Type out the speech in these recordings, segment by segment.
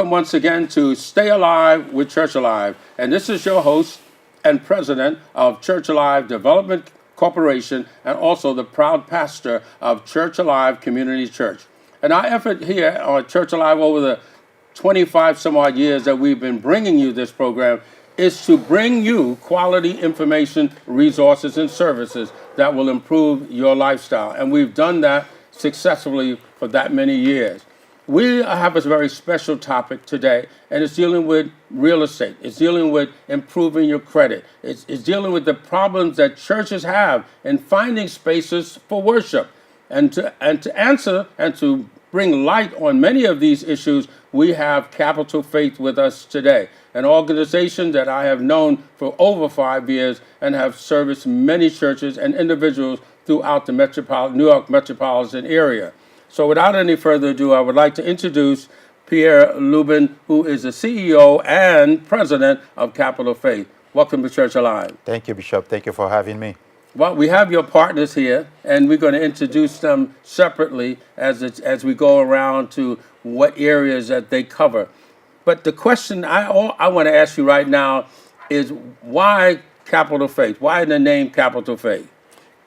Welcome once again to Stay Alive with Church Alive. And this is your host and president of Church Alive Development Corporation and also the proud pastor of Church Alive Community Church. And our effort here on Church Alive over the 25 some odd years that we've been bringing you this program is to bring you quality information, resources, and services that will improve your lifestyle. And we've done that successfully for that many years. We have a very special topic today, and it's dealing with real estate. It's dealing with improving your credit. It's dealing with the problems that churches have in finding spaces for worship. And to answer and to bring light on many of these issues, we have Capital Faith with us today, an organization that I have known for over 5 years and have serviced many churches and individuals throughout the New York metropolitan area. So without any further ado, I would like to introduce Pierre R Lubin, who is the CEO and president of Capital Faith. Welcome to Church Alive. Thank you, Bishop. Thank you for having me. Well, we have your partners here, and we're going to introduce them separately as we go around to what areas that they cover. But the question I want to ask you right now is why Capital Faith? Why the name Capital Faith?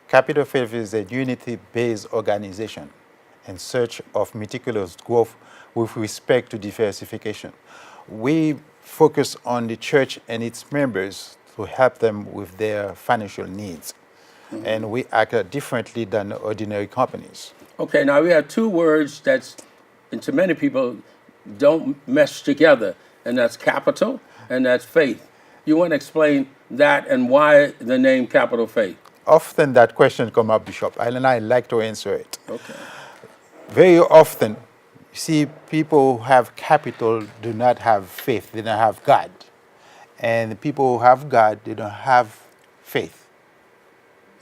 Capital Faith is a unity-based organization in search of meticulous growth with respect to diversification. We focus on the church and its members to help them with their financial needs. Mm-hmm. And we act differently than ordinary companies. Okay, now we have two words that's, and to many people, don't mesh together, and that's capital and that's faith. You want to explain that and why the name Capital Faith? Often that question comes up, Bishop, and I like to answer it. Okay. Very often, you see, people who have capital do not have faith, they don't have God. And people who have God, they don't have faith.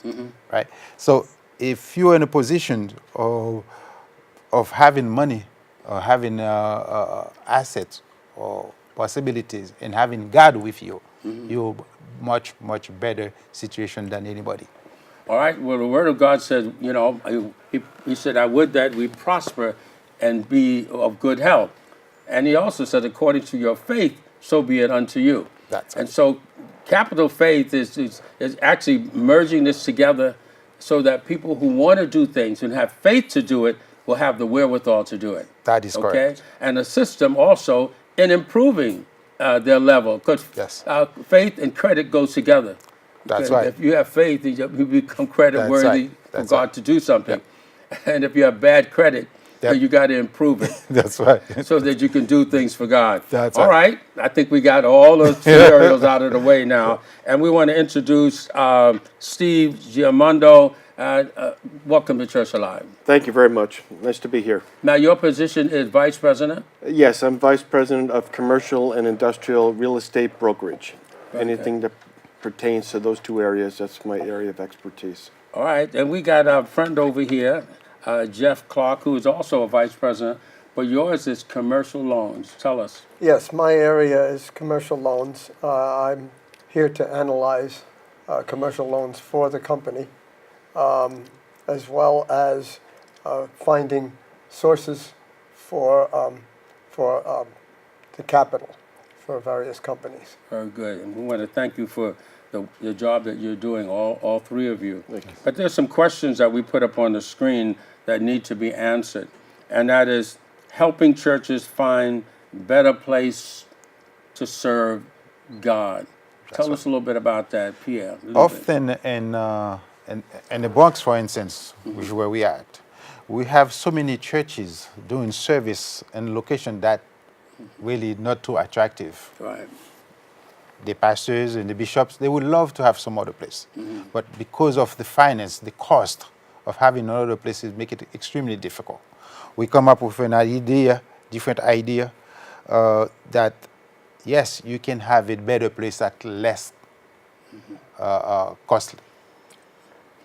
Mm-hmm. Right? So if you're in a position of having money or having assets or possibilities and having God with you, mm-hmm. you're much, much better situation than anybody. All right. Well, the Word of God says, you know, he said, I would that we prosper and be of good health. And he also said, according to your faith, so be it unto you. That's and so Capital Faith is actually merging this together so that people who want to do things and have faith to do it will have the wherewithal to do it. That is correct. And a system also in improving their level, because yes. Faith and credit goes together. That's right. If you have faith, you become credit worthy for God to do something. Yep. And if you have bad credit, yep. you got to improve it. That's right. So that you can do things for God. That's all right. I think we got all the scenarios out of the way now. And we want to introduce Steve Giamundo. Welcome to Church Alive. Thank you very much. Nice to be here. Now, your position is Vice President? Yes, I'm Vice President of Commercial and Industrial Real Estate Brokerage. Okay. Anything that pertains to those two areas, that's my area of expertise. All right. And we got our friend over here, Jeff Clark, who is also a Vice President, but yours is commercial loans. Tell us. Yes, my area is commercial loans. I'm here to analyze commercial loans for the company, as well as finding sources for the capital for various companies. Very good. And we want to thank you for the job that you're doing, all three of you. Thank you. But there's some questions that we put up on the screen that need to be answered, and that is helping churches find better place to serve God. Tell us a little bit about that, Pierre. Often in the Bronx, for instance, mm-hmm. which is where we are at, we have so many churches doing service in location that really not too attractive. Right. The pastors and the bishops, they would love to have some other place. Mm-hmm. But because of the finance, the cost of having another places make it extremely difficult. We come up with an idea, different idea, that yes, you can have a better place at less costly.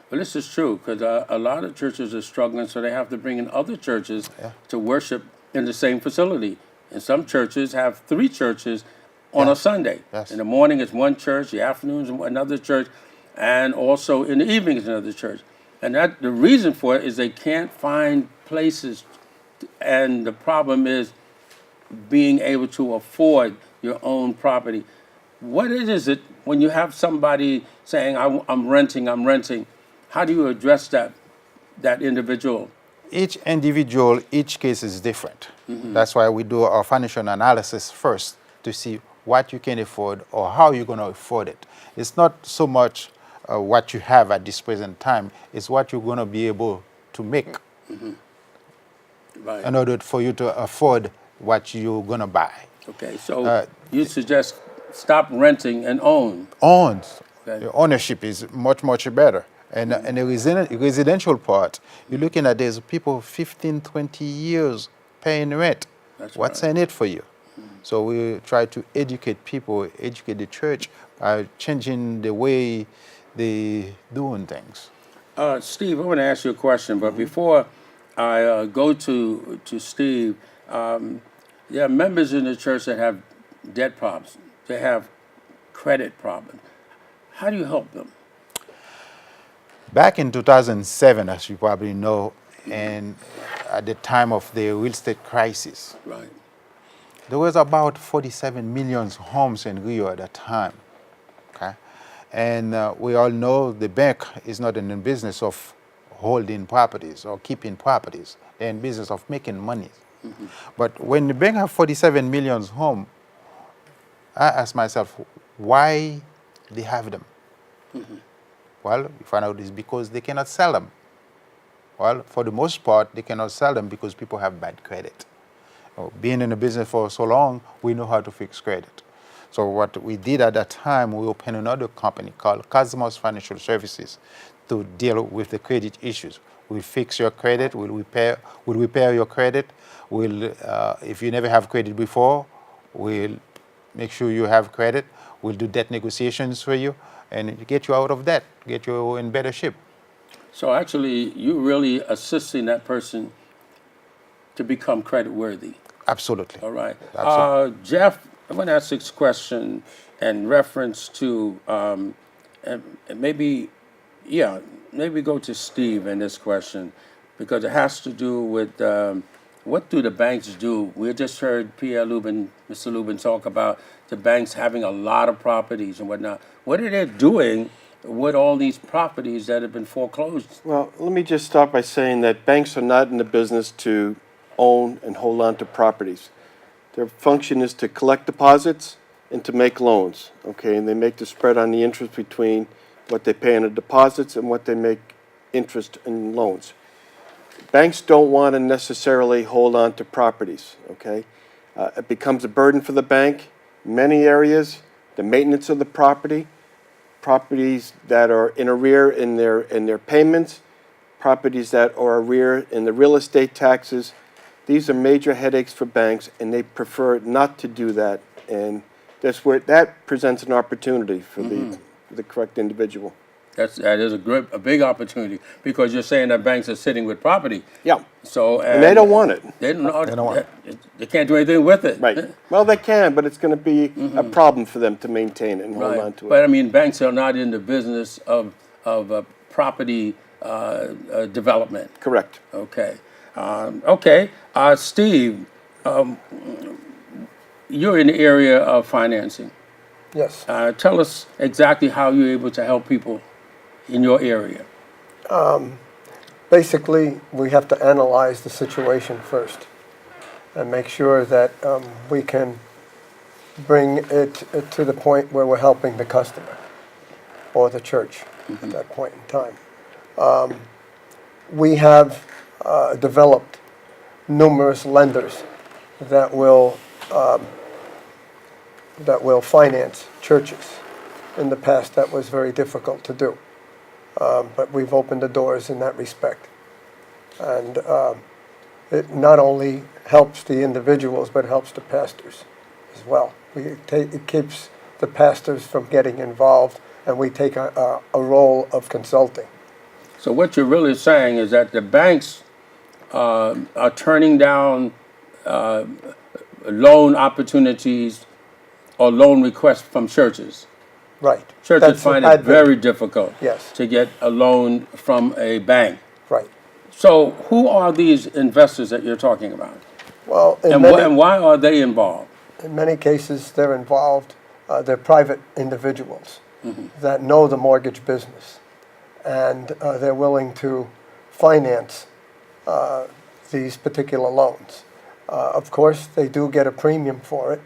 Well, this is true, because a lot of churches are struggling, so they have to bring in other churches to worship in the same facility. And some churches have 3 churches on a Sunday. Yes. In the morning it's one church, the afternoons another church, and also in the evenings another church. And that the reason for it is they can't find places, and the problem is being able to afford your own property. What is it when you have somebody saying, I'm renting, how do you address that individual? Each individual, each case is different. That's why we do our financial analysis first to see what you can afford or how you're going to afford it. It's not so much what you have at this present time, it's what you're going to be able to make Right. in order for you to afford what you're going to buy. Okay, so you suggest stop renting and own. Owns. Okay. The ownership is much, much better. And and the residential part, you're looking at there's people 15, 20 years paying rent. That's What's right. in it for you? So we try to educate people, educate the church, changing the way they doing things. Steve, I want to ask you a question, but before I go to Steve, there are members in the church that have debt problems. They have credit problems. How do you help them? Back in 2007, as you probably know, and at the time of the real estate crisis, Right. there was about 47 million homes in Rio at that time. Okay, and we all know the bank is not in the business of holding properties or keeping properties. They're in business of making money. But when the bank have 47 million home, I ask myself, why they have them? Well, you find out it's because they cannot sell them. Well, for the most part, they cannot sell them because people have bad credit. Being in the business for so long, we know how to fix credit. So what we did at that time, we opened another company called Cosmos Financial Services to deal with the credit issues. We'll fix your credit, we'll repair your credit, if you never have credit before, we'll make sure you have credit, we'll do debt negotiations for you, and get you out of debt, get you in better shape. So actually, you're really assisting that person to become credit worthy. Absolutely. All right. Absolutely. Jeff, I'm going to ask this question in reference to, and maybe go to Steve in this question, because it has to do with what do the banks do? We just heard Pierre Lubin, Mr. Lubin, talk about the banks having a lot of properties and whatnot. What are they doing with all these properties that have been foreclosed? Well, let me just start by saying that banks are not in the business to own and hold on to properties. Their function is to collect deposits and to make loans, okay? And they make the spread on the interest between what they pay on the deposits and what they make interest in loans. Banks don't want to necessarily hold on to properties, okay? It becomes a burden for the bank. In many areas, the maintenance of the properties that are in arrear in their payments, properties that are arrear in the real estate taxes. These are major headaches for banks, and they prefer not to do that. And that's where that presents an opportunity for the correct individual. That is a big opportunity, because you're saying that banks are sitting with property. Yeah. So And they don't want it. They don't want it. They can't do anything with it. Right. Well, they can, but it's going to be a problem for them to maintain it and hold on to it. But I mean, banks are not in the business of property development. Correct. Okay. Steve, you're in the area of financing. Yes. Tell us exactly how you're able to help people in your area. Basically, we have to analyze the situation first and make sure that we can bring it to the point where we're helping the customer or the church at that point in time. We have developed numerous lenders that will finance churches. In the past, that was very difficult to do. But we've opened the doors in that respect. And it not only helps the individuals, but helps the pastors as well. It keeps the pastors from getting involved, and we take a role of consulting. So what you're really saying is that the banks are turning down loan opportunities or loan requests from churches. Right. Churches find it very difficult Yes. to get a loan from a bank. Right. So who are these investors that you're talking about? Well, And why are they involved? in many cases, they're involved. They're private individuals that know the mortgage business, and they're willing to finance these particular loans. Of course, they do get a premium for it.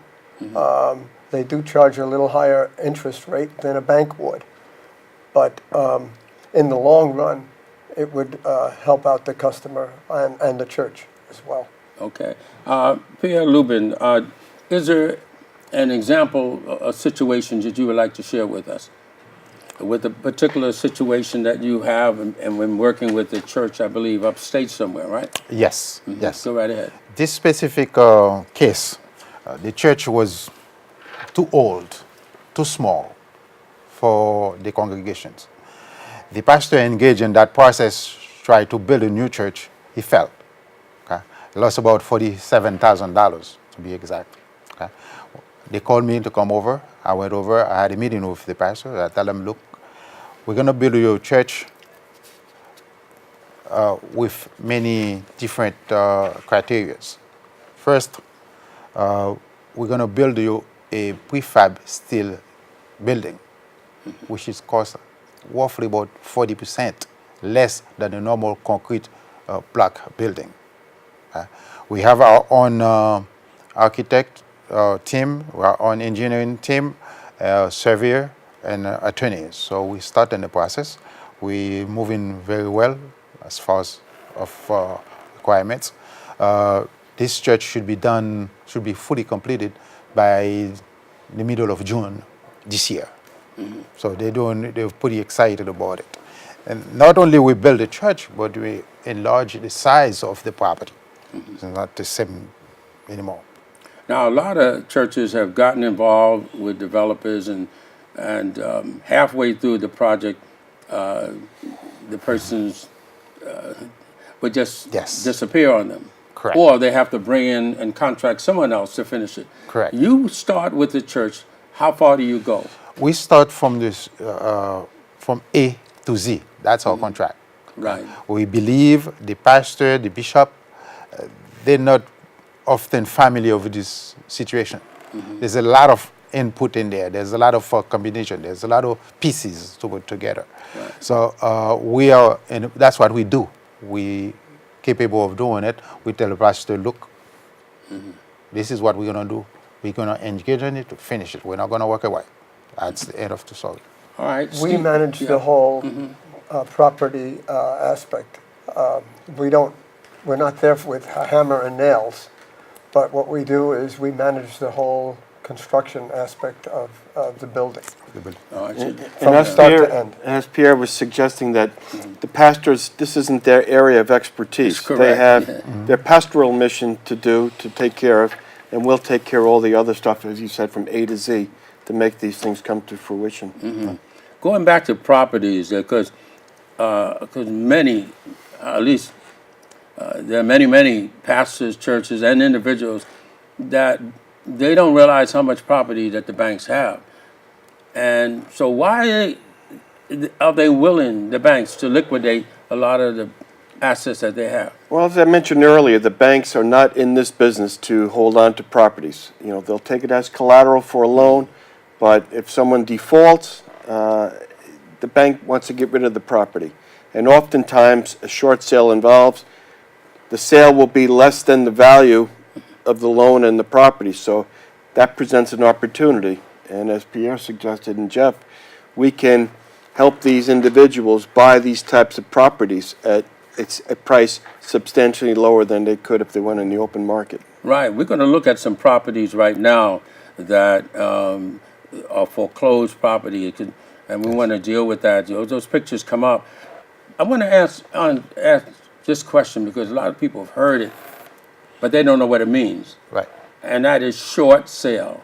They do charge a little higher interest rate than a bank would, but in the long run, it would help out the customer and the church as well. Okay. Pierre Lubin, is there an example, a situation that you would like to share with us? With a particular situation that you have and when working with the church, I believe, upstate somewhere, right? Yes, yes. Go right ahead. This specific case, the church was too old, too small for the congregations. The pastor engaged in that process, tried to build a new church. He failed. Okay? He lost about $47,000 to be exact. Okay? They called me to come over. I went over. I had a meeting with the pastor. I told him, look, we're going to build your church with many different criteria. First, we're going to build you a prefab steel building, which is cost roughly about 40% less than a normal concrete block building. We have our own architect team, our own engineering team, surveyor, and attorneys. So we start in the process. We're moving very well as far as of requirements. This church should be fully completed by the middle of June this year. So they're pretty excited about it. And not only we build a church, but we enlarge the size of the property. It's not the same anymore. Now, a lot of churches have gotten involved with developers, and halfway through the project, the persons would just disappear on them. Correct. Or they have to bring in and contract someone else to finish it. Correct. You start with the church. How far do you go? We start from from A to Z. That's our contract. Right. We believe the pastor, the bishop, they're not often familiar with this situation. There's a lot of input in there. There's a lot of combination. There's a lot of pieces to put together. Right. So we are, and that's what we do. We capable of doing it. We tell the pastor, look, this is what we're going to do. We're going to engage in it to finish it. We're not going to walk away. That's the end of the story. All right. We Steve. manage the whole property aspect. We're not there with a hammer and nails, but what we do is we manage the whole construction aspect of the building. Oh, I see. And From as start to Pierre, end. as Pierre was suggesting that the pastors, this isn't their area of expertise. That's correct. They have their pastoral mission to take care of, and we'll take care of all the other stuff, as you said, from A to Z, to make these things come to fruition. Going back to properties, because many, at least there are many pastors, churches, and individuals that they don't realize how much property that the banks have. And so why are they willing, the banks, to liquidate a lot of the assets that they have? Well, as I mentioned earlier, the banks are not in this business to hold on to properties. You know, they'll take it as collateral for a loan, but if someone defaults, the bank wants to get rid of the property. And oftentimes, a short sale involves the sale will be less than the value of the loan and the property. So that presents an opportunity. And as Pierre suggested, and Jeff, we can help these individuals buy these types of properties at a price substantially lower than they could if they went in the open market. Right. We're going to look at some properties right now that are foreclosed property, and we want to deal with that. Those pictures come up. I want to ask this question because a lot of people have heard it, but they don't know what it means. Right. And that is short sale.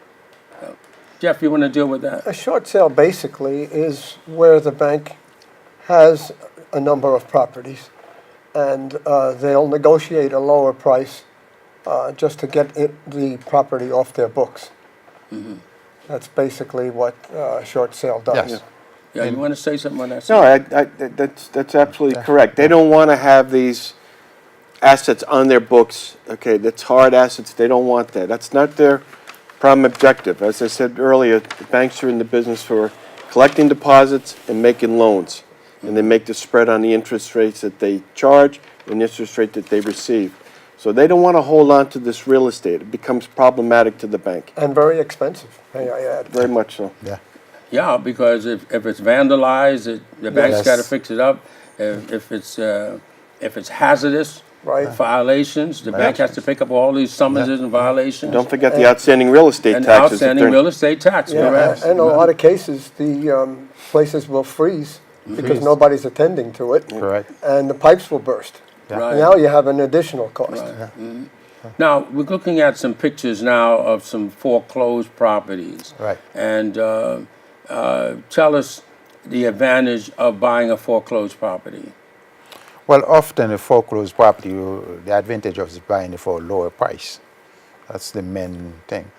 Jeff, you want to deal with that? A short sale basically is where the bank has a number of properties, and they'll negotiate a lower price just to get the property off their books. That's basically what a short sale does. Yes. Yeah, you want to say something on that? No, that's absolutely correct. They don't want to have these assets on their books. Okay, that's hard assets. They don't want that. That's not their prime objective. As I said earlier, the banks are in the business for collecting deposits and making loans. And they make the spread on the interest rates that they charge and the interest rate that they receive. So they don't want to hold on to this real estate. It becomes problematic to the bank. And very expensive, may I add. Very much so. Yeah. Yeah, because if it's vandalized, the bank's Yes. got to fix it up. If it's hazardous Right. violations, the bank has to pick up all these summonses and violations. Don't forget the outstanding real estate And taxes. outstanding real estate tax, Yeah, correct? and in a lot of cases, the places will freeze because nobody's attending to it. Correct. And the pipes will burst. Right. Now you have an additional cost. Now, we're looking at some pictures now of some foreclosed properties. Right. And tell us the advantage of buying a foreclosed property. Well, often a foreclosed property, the advantage of is buying it for a lower price. That's the main thing.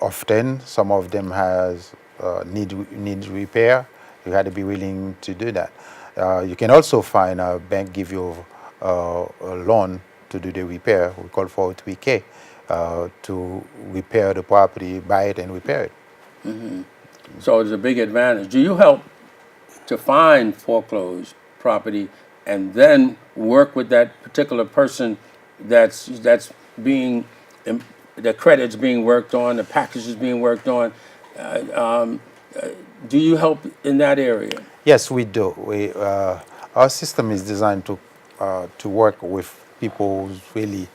Often, some of them has need repair. You have to be willing to do that. You can also find a bank give you a loan to do the repair. We call for 3K to repair the property, buy it and repair it. So it's a big advantage. Do you help to find foreclosed property and then work with that particular person that's being, the credit's being worked on, the package is being worked on? Do you help in that area? Yes, we do. Our system is designed to work with people who's really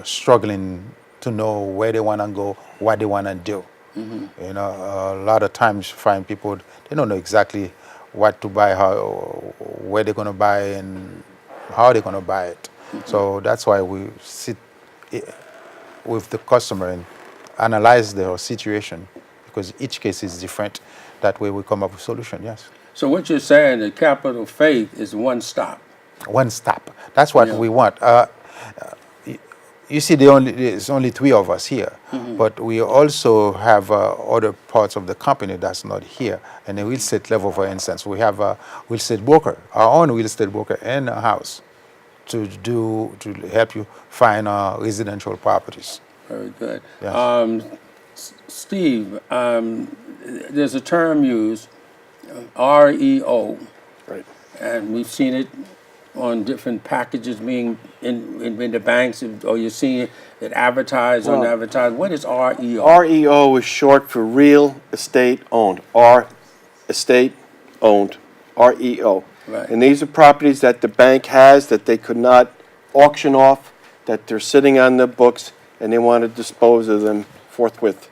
struggling to know where they want to go, what they want to do. You know, a lot of times you find people, they don't know exactly what to buy, where they're going to buy, and how they're going to buy it. So that's why we sit with the customer and analyze their situation, because each case is different. That way we come up with a solution, yes. So what you're saying, the Capital Faith is one stop. One stop. That's what Yeah. we want. You see, there's only 3 of us here, but we also have other parts of the company that's not here. And the real estate level, for instance, we have a real estate broker, our own real estate broker in a house to help you find residential properties. Very good. Yes. Steve, there's a term used, REO, Right. and we've seen it on different packages being in the banks, or you're seeing it advertised or Well, advertised. What is REO? REO is short for real estate owned. Estate owned. REO. Right. And these are properties that the bank has that they could not auction off, that they're sitting on their books, and they want to dispose of them forthwith.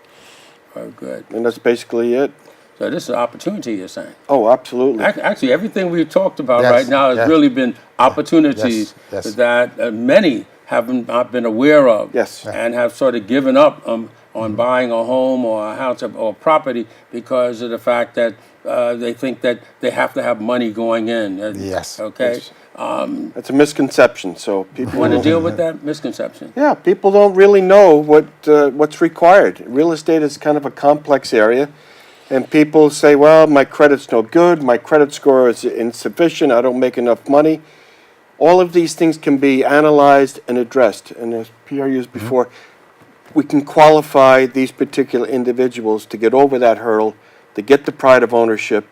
Very good. And that's basically it. So this is an opportunity, you're saying? Oh, absolutely. Actually, everything we've talked about Yes, right now has yes. really been opportunities Yes, yes. that many haven't not been aware of, Yes. and have sort of given up on buying a home or a house or property because of the fact that they think that they have to have money going in. Yes. Okay. Yes. That's a misconception, so people Want to don't- deal with that misconception? Yeah, people don't really know what's required. Real estate is kind of a complex area, and people say, well, my credit's no good, my credit score is insufficient, I don't make enough money. All of these things can be analyzed and addressed, and as Pierre used before, we can qualify these particular individuals to get over that hurdle, to get the pride of ownership,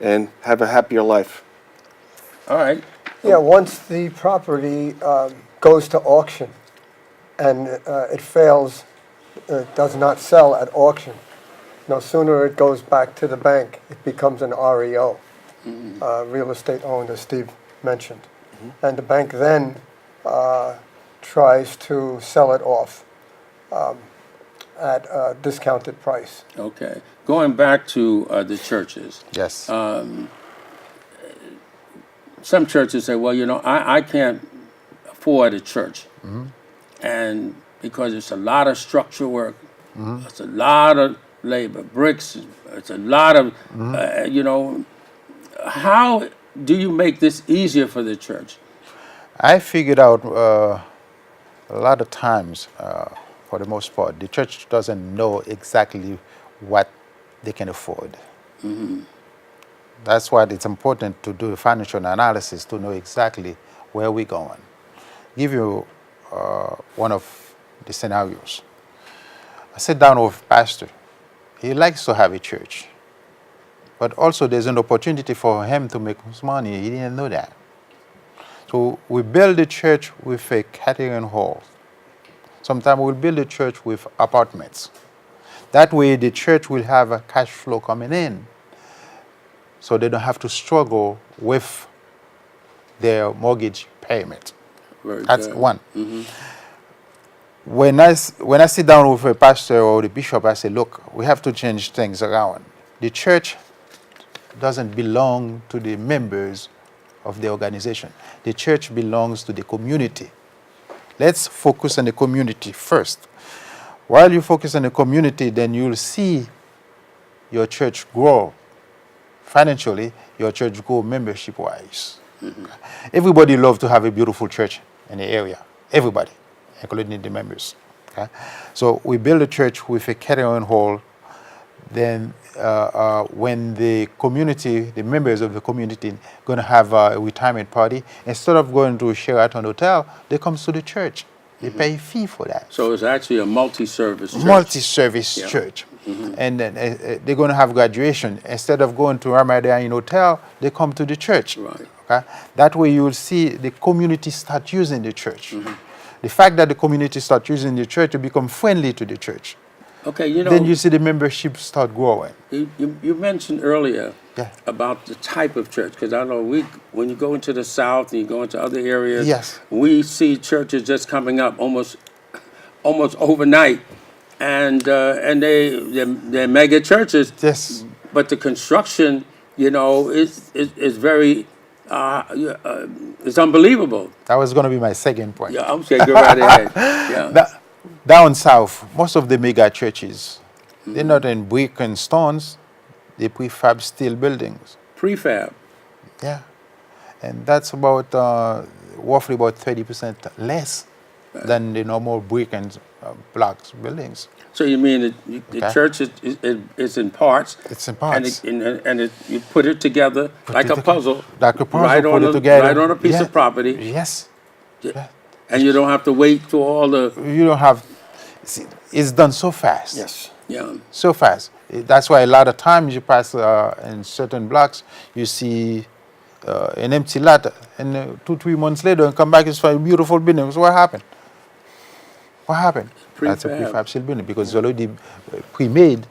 and have a happier life. All right. Yeah, once the property goes to auction and it fails, does not sell at auction, no sooner it goes back to the bank, it becomes an REO, real estate owned, as Steve mentioned. And the bank then tries to sell it off at a discounted price. Okay. Going back to the churches. Yes. Some churches say, well, you know, I can't afford a church. And because it's a lot of structural work, it's a lot of labor, bricks, it's a lot of, you know, how do you make this easier for the church? I figured out a lot of times, for the most part, the church doesn't know exactly what they can afford. That's why it's important to do a financial analysis to know exactly where we're going. Give you one of the scenarios. I sat down with pastor. He likes to have a church, but also there's an opportunity for him to make money. He didn't know that. So we build a church with a catering hall. Sometimes we'll build a church with apartments. That way the church will have a cash flow coming in, so they don't have to struggle with their mortgage payment. Very That's good. one. When I sit down with a pastor or the bishop, I say, look, we have to change things around. The church doesn't belong to the members of the organization. The church belongs to the community. Let's focus on the community first. While you focus on the community, then you'll see your church grow financially, your church grow membership-wise. Everybody loves to have a beautiful church in the area. Everybody, including the members. Okay? So we build a church with a catering hall. Then when the community, the members of the community going to have a retirement party, instead of going to a Sheraton hotel, they come to the church. They pay a fee for that. So it's actually a multi-service church. Multi-service Yeah. church. And then they're going to have graduation. Instead of going to Ramadan hotel, they come to the church. Right. Okay? That way you will see the community start using the church. The fact that the community start using the church, you become friendly to the church. Okay, you know, Then you see the membership start growing. you mentioned earlier Yeah. about the type of church, because I know when you go into the South and you go into other areas, Yes. we see churches just coming up almost overnight, and they're mega churches. Yes. But the construction, you know, is very it's unbelievable. That was going to be my second point. Yeah, I'm saying go right ahead. Yeah. Down south, most of the mega churches, they're not in brick and stones, they prefab steel buildings. Prefab. Yeah. And that's about roughly about 30% less than the normal brick and blocks buildings. So you mean the Okay. church is in parts? It's in parts. And you put it together like a puzzle. Like a puzzle, right put on it together. Right on a piece Yeah. of property. Yes. Yeah. And you don't have to wait for all the, You don't have, see, it's done so fast. Yes. yeah. So fast. That's why a lot of times you pass in certain blocks, you see an empty lot, and 2-3 months later, and come back, it's a beautiful building. So what happened? What happened? That's a Prefab. prefab steel building because it's already pre-made.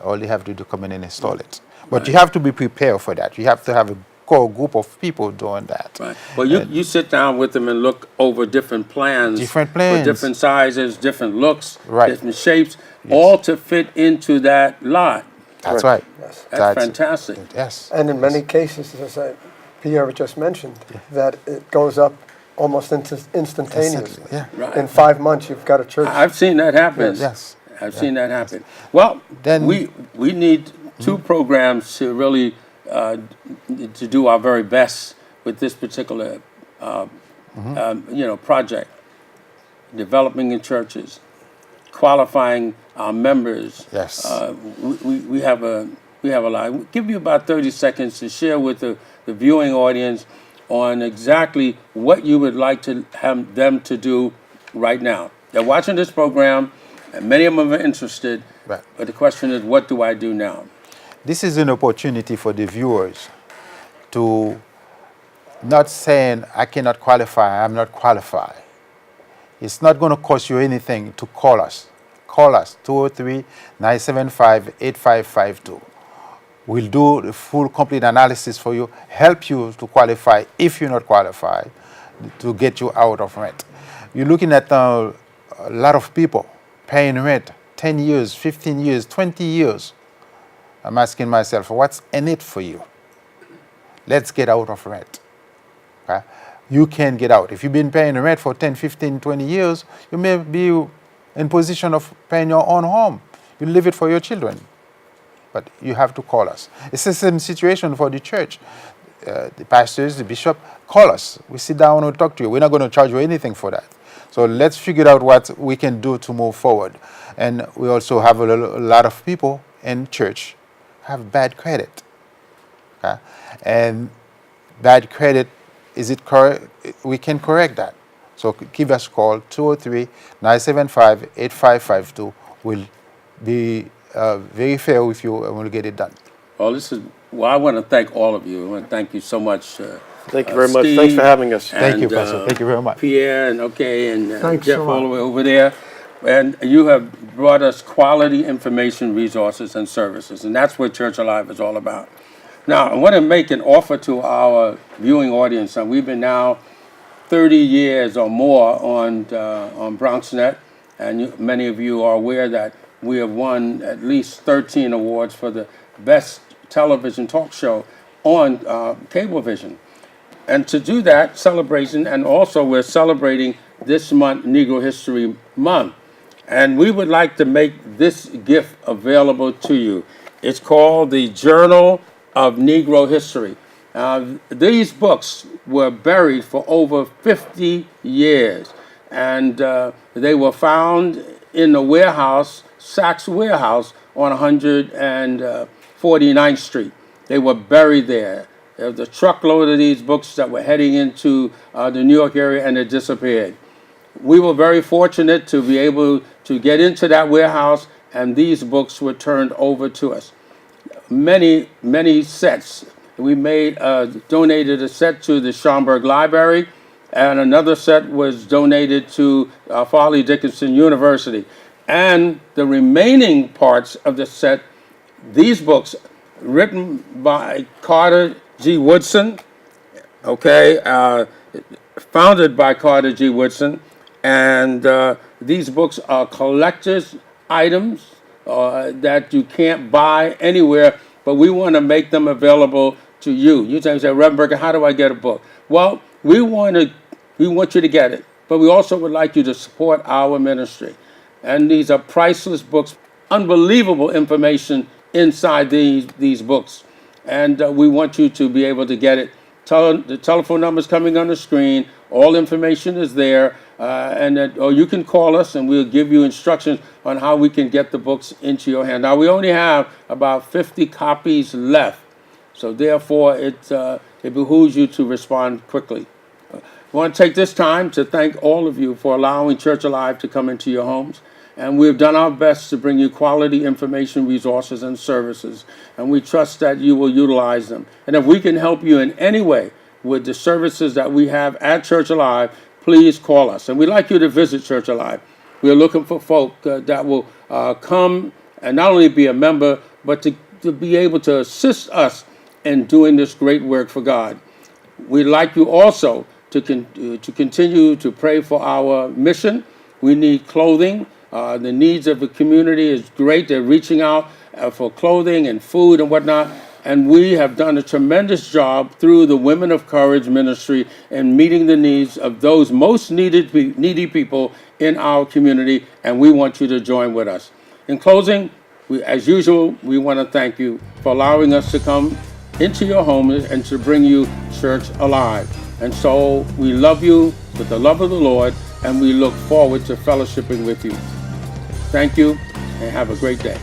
All they have to do is come in and install it. But you have to be prepared for that. You have to have a core group of people doing that. Right. Well, you sit down with them and look over different plans. Different plans. For different sizes, different looks, Right. different shapes, all to fit into that lot. That's right. Yes. That's fantastic. Yes. And in many cases, as Pierre just mentioned, that it goes up almost instantaneously. Yeah. Right. In 5 months, you've got a church. I've seen that happen. Yes. I've seen that happen. Well, Then- we need two programs to really to do our very best with this particular project. Developing in churches, qualifying our members. Yes. We have a lot. We'll give you about 30 seconds to share with the viewing audience on exactly what you would like to have them to do right now. They're watching this program, and many of them are interested. Right. But the question is, what do I do now? This is an opportunity for the viewers to not saying, I cannot qualify, I'm not qualified. It's not going to cost you anything to call us. Call us, 203-975-8552. We'll do the full, complete analysis for you, help you to qualify if you're not qualified, to get you out of rent. You're looking at a lot of people paying rent 10 years, 15 years, 20 years. I'm asking myself, what's in it for you? Let's get out of rent. Okay? You can get out. If you've been paying rent for 10, 15, 20 years, you may be in position of paying your own home. You leave it for your children. But you have to call us. It's the same situation for the church. The pastors, the bishop, call us. We sit down and talk to you. We're not going to charge you anything for that. So let's figure out what we can do to move forward. And we also have a lot of people in church have bad credit. Okay? And bad credit, is it correct? We can correct that. So give us a call, 203-975-8552. We'll be very fair with you and we'll get it done. Well, I want to thank all of you. I want to thank you so much. Thank you very much. Steve, Thanks for having us. Thank you, and, Pastor. Thank you very much. Pierre and Thanks Jeff a lot. all the way over there. And you have brought us quality information, resources, and services. And that's what Church Alive is all about. Now, I want to make an offer to our viewing audience. And we've been now 30 years or more on BronxNet. And many of you are aware that we have won at least 13 awards for the best television talk show on Cablevision. And to do that celebration, and also we're celebrating this month, Negro History Month. And we would like to make this gift available to you. It's called the Journal of Negro History. These books were buried for over 50 years. And they were found in the warehouse, Saks Warehouse on 149th Street. They were buried there. There was a truckload of these books that were heading into the New York area, and it disappeared. We were very fortunate to be able to get into that warehouse, and these books were turned over to us. Many, many sets. We donated a set to the Schaumburg Library, and another set was donated to Farley Dickinson University. And the remaining parts of the set, these books, written by Carter G. Woodson, founded by Carter G. Woodson, and these books are collector's items that you can't buy anywhere, but we want to make them available to you. You say, Reverend Birkett, how do I get a book? Well, we want you to get it, but we also would like you to support our ministry. And these are priceless books, unbelievable information inside these books. And we want you to be able to get it. The telephone number is coming on the screen. All information is there. Or you can call us and we'll give you instructions on how we can get the books into your hand. Now, we only have about 50 copies left. So therefore, it behooves you to respond quickly. I want to take this time to thank all of you for allowing Church Alive to come into your homes. And we've done our best to bring you quality information, resources, and services. And we trust that you will utilize them. And if we can help you in any way with the services that we have at Church Alive, please call us. And we'd like you to visit Church Alive. We're looking for folk that will come and not only be a member, but to be able to assist us in doing this great work for God. We'd like you also to continue to pray for our mission. We need clothing. The needs of the community is great. They're reaching out for clothing and food and whatnot. And we have done a tremendous job through the Women of Courage ministry in meeting the needs of those most needy people in our community. And we want you to join with us. In closing, as usual, we want to thank you for allowing us to come into your home and to bring you Church Alive. And so we love you with the love of the Lord, and we look forward to fellowshipping with you. Thank you, and have a great day.